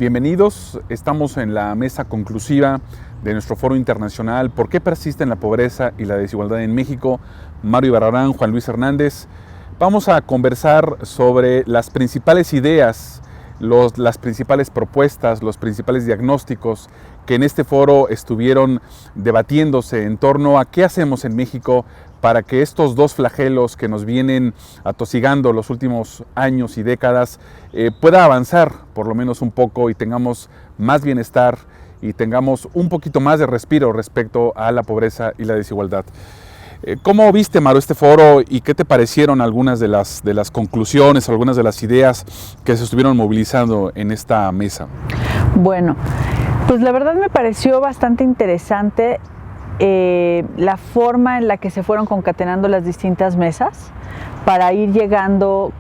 Bienvenidos, estamos en la mesa conclusiva de nuestro foro internacional ¿Por qué persisten la pobreza y la desigualdad en México? Mario Barragán, Juan Luis Hernández. Vamos a conversar sobre las principales ideas, las principales propuestas, los principales diagnósticos que en este foro estuvieron debatiéndose en torno a qué hacemos en México para que estos dos flagelos que nos vienen atosigando los últimos años y décadas pueda avanzar por lo menos un poco y tengamos más bienestar y tengamos un poquito más de respiro respecto a la pobreza y la desigualdad. ¿Cómo viste, Maru, este foro y qué te parecieron algunas de las conclusiones, algunas de las ideas que se estuvieron movilizando en esta mesa? Bueno, pues la verdad me pareció bastante interesante la forma en la que se fueron concatenando las distintas mesas para ir llegando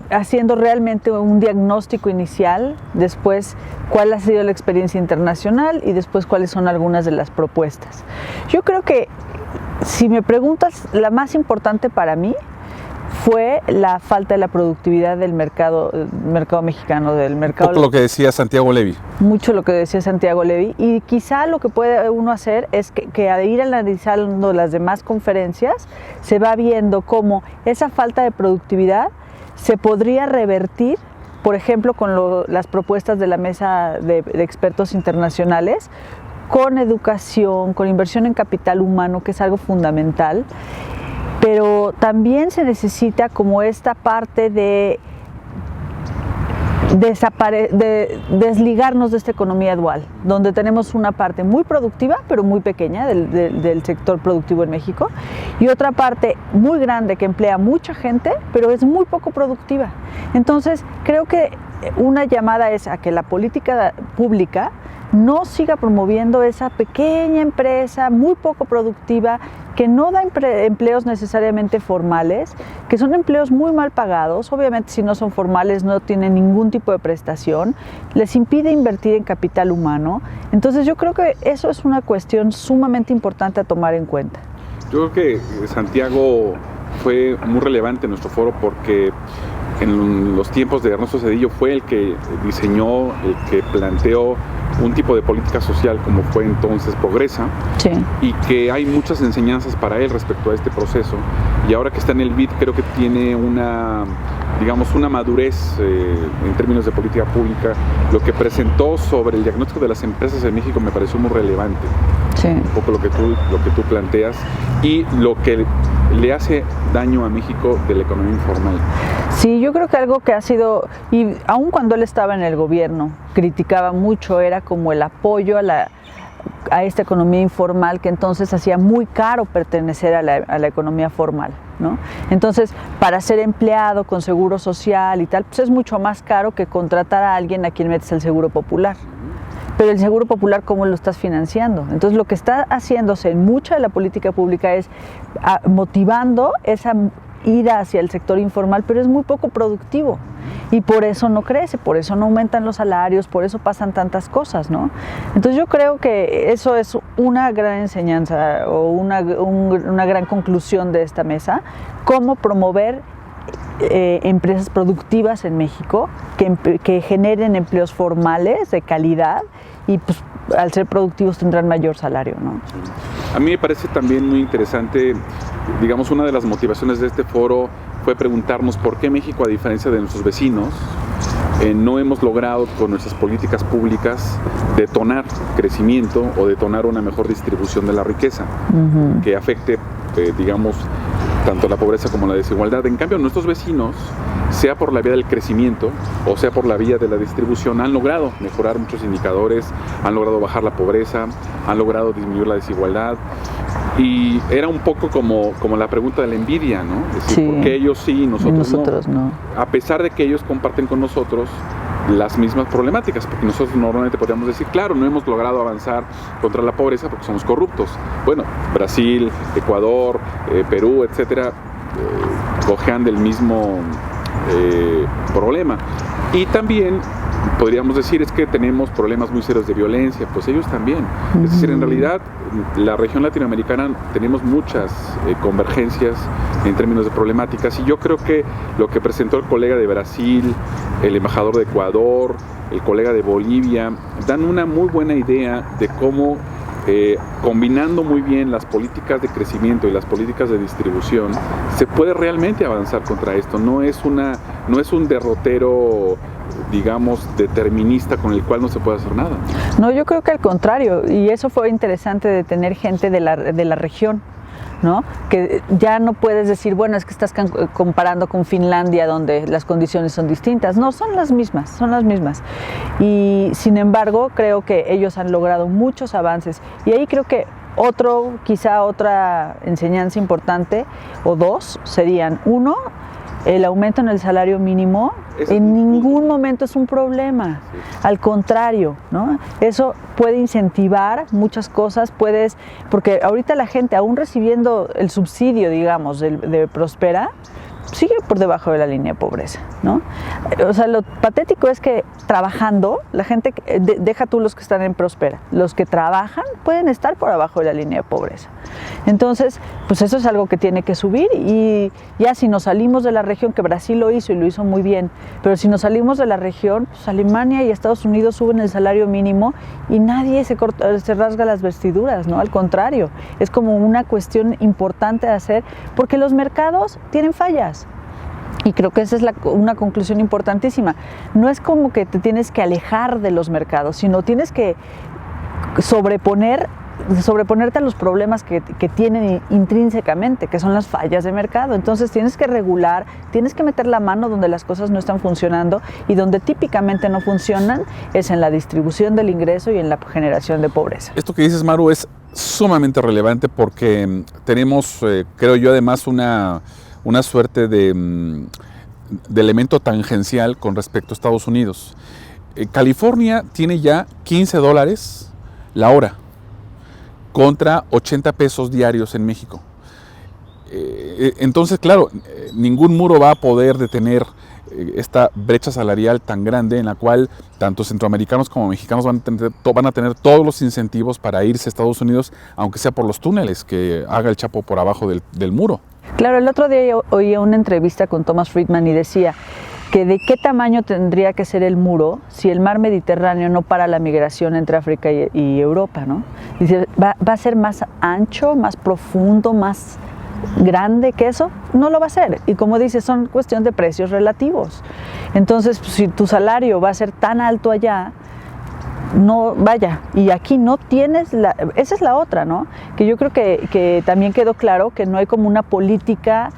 haciendo realmente un diagnóstico inicial, después cuál ha sido la experiencia internacional y después cuáles son algunas de las propuestas. Yo creo que, si me preguntas, la más importante para mí fue la falta de la productividad del mercado mexicano, del mercado. Poco lo que decía Santiago Levy. Mucho lo que decía Santiago Levy, y quizá lo que puede uno hacer es que al ir analizando las demás conferencias se va viendo cómo esa falta de productividad se podría revertir, por ejemplo, con las propuestas de la mesa de expertos internacionales, con educación, con inversión en capital humano, que es algo fundamental. Pero también se necesita como esta parte de desligarnos de esta economía dual, donde tenemos una parte muy productiva, pero muy pequeña del sector productivo en México, y otra parte muy grande que emplea mucha gente, pero es muy poco productiva. Entonces, creo que una llamada es a que la política pública no siga promoviendo esa pequeña empresa muy poco productiva que no da empleos necesariamente formales, que son empleos muy mal pagados. Obviamente, si no son formales no tienen ningún tipo de prestación, les impide invertir en capital humano. Entonces yo creo que eso es una cuestión sumamente importante a tomar en cuenta. Yo creo que Santiago fue muy relevante en nuestro foro porque en los tiempos de Ernesto Zedillo fue el que diseñó, el que planteó un tipo de política social como fue entonces Progresa, sí, y que hay muchas enseñanzas para él respecto a este proceso, y ahora que está en el BID creo que tiene una madurez en términos de política pública. Lo que presentó sobre el diagnóstico de las empresas en México me pareció muy relevante, sí, un poco lo que tú planteas y lo que le hace daño a México de la economía informal. Sí, yo creo que algo que ha sido, y aun cuando él estaba en el gobierno, criticaba mucho, era como el apoyo a esta economía informal, que entonces hacía muy caro pertenecer a la economía formal, ¿no? Entonces, para ser empleado con seguro social y tal, pues es mucho más caro que contratar a alguien a quien metes el seguro popular. Pero el seguro popular, ¿cómo lo estás financiando? Entonces, lo que está haciéndose en mucha de la política pública es motivando esa ida hacia el sector informal, pero es muy poco productivo y por eso no crece, por eso no aumentan los salarios, por eso pasan tantas cosas, ¿no? Entonces yo creo que eso es una gran enseñanza o una gran conclusión de esta mesa: cómo promover empresas productivas en México que generen empleos formales de calidad y pues al ser productivos tendrán mayor salario, ¿no? A mí me parece también muy interesante, digamos, una de las motivaciones de este foro fue preguntarnos por qué México, a diferencia de nuestros vecinos, no hemos logrado con nuestras políticas públicas detonar crecimiento o detonar una mejor distribución de la riqueza, que afecte, digamos, tanto la pobreza como la desigualdad. En cambio, nuestros vecinos, sea por la vía del crecimiento o sea por la vía de la distribución, han logrado mejorar muchos indicadores, han logrado bajar la pobreza, han logrado disminuir la desigualdad. Y era un poco como la pregunta de la envidia, ¿no? Es decir, sí, ¿por qué ellos sí y nosotros no? A pesar de que ellos comparten con nosotros las mismas problemáticas, porque nosotros normalmente podríamos decir, claro, no hemos logrado avanzar contra la pobreza porque somos corruptos. Bueno, Brasil, Ecuador, Perú, etcétera, cojean del mismo problema. Y también podríamos decir es que tenemos problemas muy serios de violencia, pues ellos también. Es decir, en realidad la región latinoamericana tenemos muchas convergencias en términos de problemáticas, y yo creo que lo que presentó el colega de Brasil, el embajador de Ecuador, el colega de Bolivia, dan una muy buena idea de cómo combinando muy bien las políticas de crecimiento y las políticas de distribución, se puede realmente avanzar contra esto. No es un derrotero, digamos, determinista con el cual no se puede hacer nada. No, yo creo que al contrario, y eso fue interesante de tener gente de la región, ¿no? Que ya no puedes decir, bueno, es que estás comparando con Finlandia donde las condiciones son distintas. No, son las mismas. Y sin embargo, creo que ellos han logrado muchos avances. Y ahí creo que quizá otra enseñanza importante, o dos, serían: uno, el aumento en el salario mínimo en ningún momento es un problema, al contrario, ¿no? Eso puede incentivar muchas cosas, porque ahorita la gente, aún recibiendo el subsidio, digamos, de Prospera, sigue por debajo de la línea de pobreza, ¿no? O sea, lo patético es que trabajando, la gente, deja tú los que están en Prospera, los que trabajan pueden estar por abajo de la línea de pobreza. Entonces, pues eso es algo que tiene que subir, y ya si nos salimos de la región, que Brasil lo hizo y lo hizo muy bien, pero si nos salimos de la región, pues Alemania y Estados Unidos suben el salario mínimo y nadie se rasga las vestiduras, ¿no? Al contrario, es como una cuestión importante de hacer, porque los mercados tienen fallas. Y creo que esa es una conclusión importantísima. No es como que te tienes que alejar de los mercados, sino tienes que sobreponerte a los problemas que tienen intrínsecamente, que son las fallas de mercado. Entonces tienes que regular, tienes que meter la mano donde las cosas no están funcionando, y donde típicamente no funcionan es en la distribución del ingreso y en la generación de pobreza. Esto que dices, Maru, es sumamente relevante porque tenemos, creo yo, además una suerte de elemento tangencial con respecto a Estados Unidos. California tiene ya $15 la hora contra 80 pesos diarios en México. Entonces, claro, ningún muro va a poder detener esta brecha salarial tan grande, en la cual tanto centroamericanos como mexicanos van a tener todos los incentivos para irse a Estados Unidos, aunque sea por los túneles que haga el Chapo por abajo del muro. Claro, el otro día oía una entrevista con Thomas Friedman y decía que de qué tamaño tendría que ser el muro si el mar Mediterráneo no para la migración entre África y Europa, ¿no? Dice, ¿va a ser más ancho, más profundo, más grande que eso? No lo va a ser. Y como dices, son cuestión de precios relativos. Entonces, pues, si tu salario va a ser tan alto allá, no, vaya, y aquí no tienes esa es la otra, ¿no? Que yo creo que también quedó claro que no hay como una política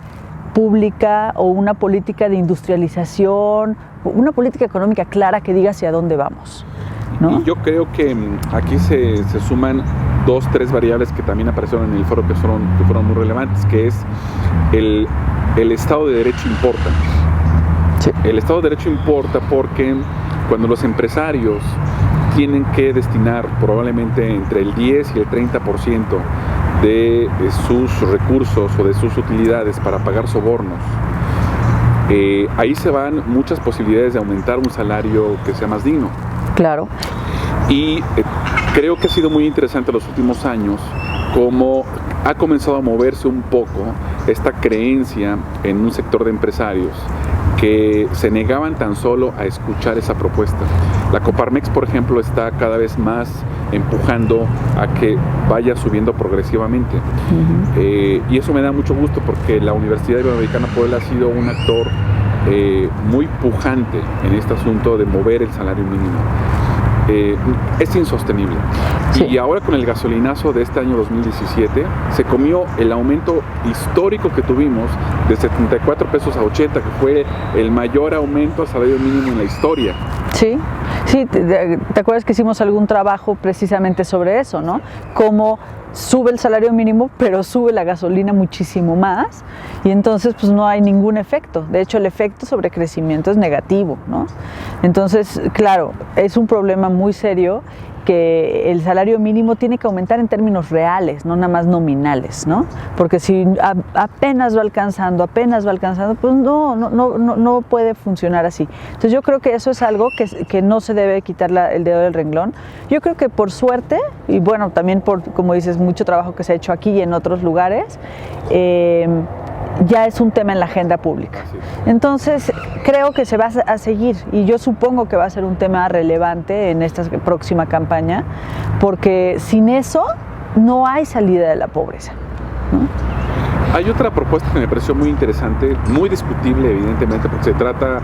pública o una política de industrialización, una política económica clara que diga hacia dónde vamos, ¿no? Y yo creo que aquí se suman 2-3 variables que también aparecieron en el foro que fueron muy relevantes, que es el Estado de Derecho importa. Sí. El Estado de Derecho importa porque cuando los empresarios tienen que destinar probablemente entre el 10 y el 30% de sus recursos o de sus utilidades para pagar sobornos, ahí se van muchas posibilidades de aumentar un salario que sea más digno. Claro. Y creo que ha sido muy interesante los últimos años cómo ha comenzado a moverse un poco esta creencia en un sector de empresarios que se negaban tan solo a escuchar esa propuesta. La Coparmex, por ejemplo, está cada vez más empujando a que vaya subiendo progresivamente. Y eso me da mucho gusto porque la Universidad Iberoamericana Puebla ha sido un actor muy pujante en este asunto de mover el salario mínimo. Es insostenible. Sí. Y ahora con el gasolinazo de este año 2017 se comió el aumento histórico que tuvimos de 74 pesos a 80, que fue el mayor aumento a salario mínimo en la historia. Sí, sí, ¿te acuerdas que hicimos algún trabajo precisamente sobre eso, ¿no? Cómo sube el salario mínimo, pero sube la gasolina muchísimo más, y entonces pues no hay ningún efecto. De hecho, el efecto sobre crecimiento es negativo, ¿no? Entonces, claro, es un problema muy serio, que el salario mínimo tiene que aumentar en términos reales, no nada más nominales, ¿no? Porque si apenas va alcanzando, pues no puede funcionar así. Entonces yo creo que eso es algo que no se debe quitar el dedo del renglón. Yo creo que por suerte, y bueno, también por, como dices, mucho trabajo que se ha hecho aquí y en otros lugares, ya es un tema en la agenda pública. Entonces, creo que se va a seguir y yo supongo que va a ser un tema relevante en esta próxima campaña, porque sin eso no hay salida de la pobreza, ¿no? Hay otra propuesta que me pareció muy interesante, muy discutible evidentemente, porque se trata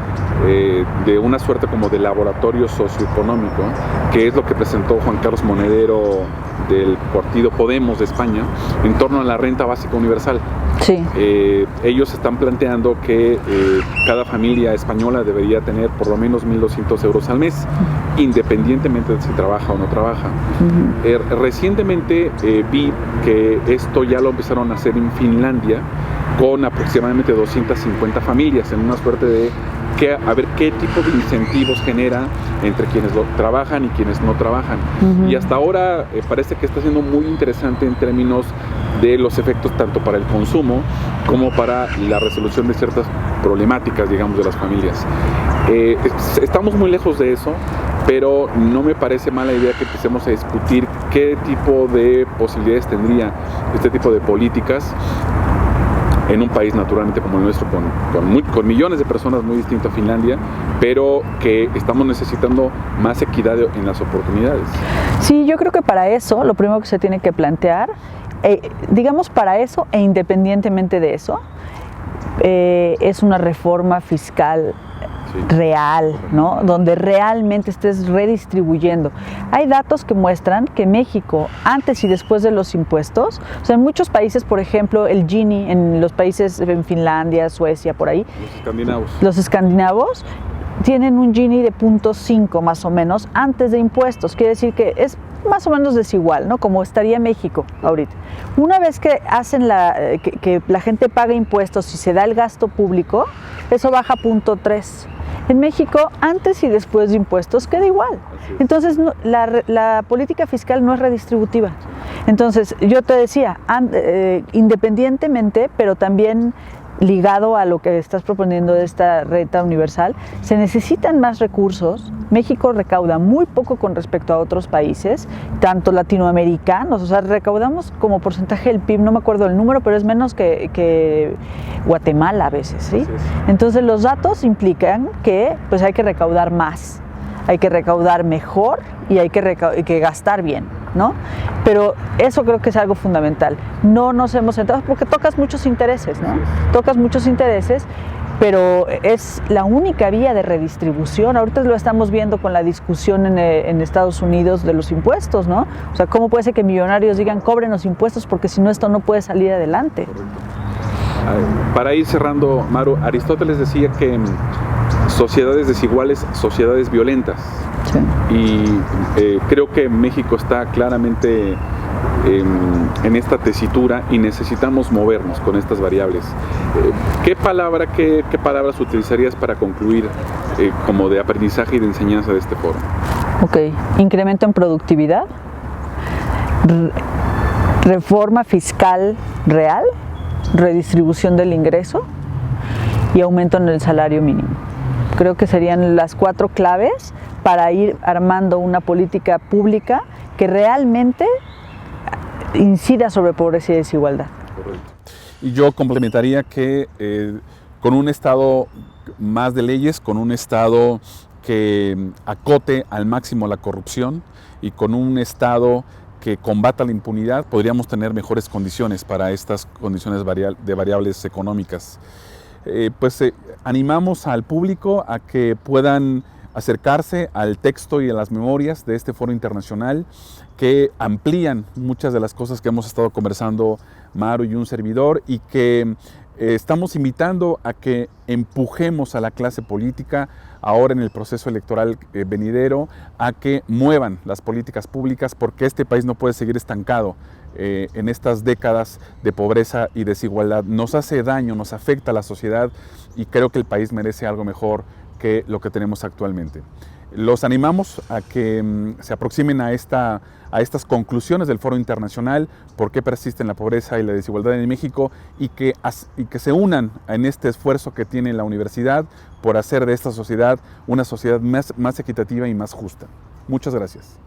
de una suerte como de laboratorio socioeconómico, que es lo que presentó Juan Carlos Monedero del partido Podemos de España, en torno a la renta básica universal. Sí. Ellos están planteando que cada familia española debería tener por lo menos 1.200 euros al mes, independientemente de si trabaja o no trabaja. Recientemente vi que esto ya lo empezaron a hacer en Finlandia, con aproximadamente 250 familias, en una suerte de a ver qué tipo de incentivos genera entre quienes trabajan y quienes no trabajan. Y hasta ahora parece que está siendo muy interesante en términos de los efectos tanto para el consumo como para la resolución de ciertas problemáticas, digamos, de las familias. Estamos muy lejos de eso, pero no me parece mala idea que empecemos a discutir qué tipo de posibilidades tendría este tipo de políticas en un país naturalmente como el nuestro, con millones de personas muy distinto a Finlandia, pero que estamos necesitando más equidad en las oportunidades. Sí, yo creo que para eso, lo primero que se tiene que plantear, digamos para eso e independientemente de eso, es una reforma fiscal real, ¿no? Donde realmente estés redistribuyendo. Hay datos que muestran que México, antes y después de los impuestos, o sea, en muchos países, por ejemplo, el Gini, en los países, en Finlandia, Suecia, por ahí, los escandinavos tienen un Gini de 0.5 más o menos antes de impuestos. Quiere decir que es más o menos desigual, ¿no? Como estaría México ahorita. Una vez que hacen que la gente paga impuestos y se da el gasto público, eso baja a 0.3. En México, antes y después de impuestos, queda igual. Entonces, la política fiscal no es redistributiva. Entonces, yo te decía, independientemente, pero también ligado a lo que estás proponiendo de esta renta universal, se necesitan más recursos. México recauda muy poco con respecto a otros países, tanto latinoamericanos, o sea, recaudamos como porcentaje del PIB, no me acuerdo el número, pero es menos que Guatemala a veces, ¿sí? Entonces los datos implican que pues hay que recaudar más, hay que recaudar mejor y hay que gastar bien, ¿no? Pero eso creo que es algo fundamental. No nos hemos centrado porque tocas muchos intereses, ¿no? Tocas muchos intereses, pero es la única vía de redistribución. Ahorita lo estamos viendo con la discusión en Estados Unidos de los impuestos, ¿no? O sea, ¿cómo puede ser que millonarios digan cobren los impuestos porque si no esto no puede salir adelante? Para ir cerrando, Maru, Aristóteles decía que sociedades desiguales, sociedades violentas. Sí. Y creo que México está claramente en esta tesitura y necesitamos movernos con estas variables. ¿Qué palabras utilizarías para concluir como de aprendizaje y de enseñanza de este foro? Ok, incremento en productividad, reforma fiscal real, redistribución del ingreso y aumento en el salario mínimo. Creo que serían las 4 claves para ir armando una política pública que realmente incida sobre pobreza y desigualdad. Correcto. Y yo complementaría que con un Estado más de leyes, con un Estado que acote al máximo la corrupción y con un Estado que combata la impunidad, podríamos tener mejores condiciones para estas condiciones de variables económicas. Animamos al público a que puedan acercarse al texto y a las memorias de este foro internacional que amplían muchas de las cosas que hemos estado conversando Maru y un servidor, y que estamos invitando a que empujemos a la clase política ahora en el proceso electoral venidero a que muevan las políticas públicas, porque este país no puede seguir estancado en estas décadas de pobreza y desigualdad. Nos hace daño, nos afecta a la sociedad y creo que el país merece algo mejor que lo que tenemos actualmente. Los animamos a que se aproximen a estas conclusiones del Foro Internacional, por qué persisten la pobreza y la desigualdad en México, y que se unan en este esfuerzo que tiene la universidad por hacer de esta sociedad una sociedad más equitativa y más justa. Muchas gracias.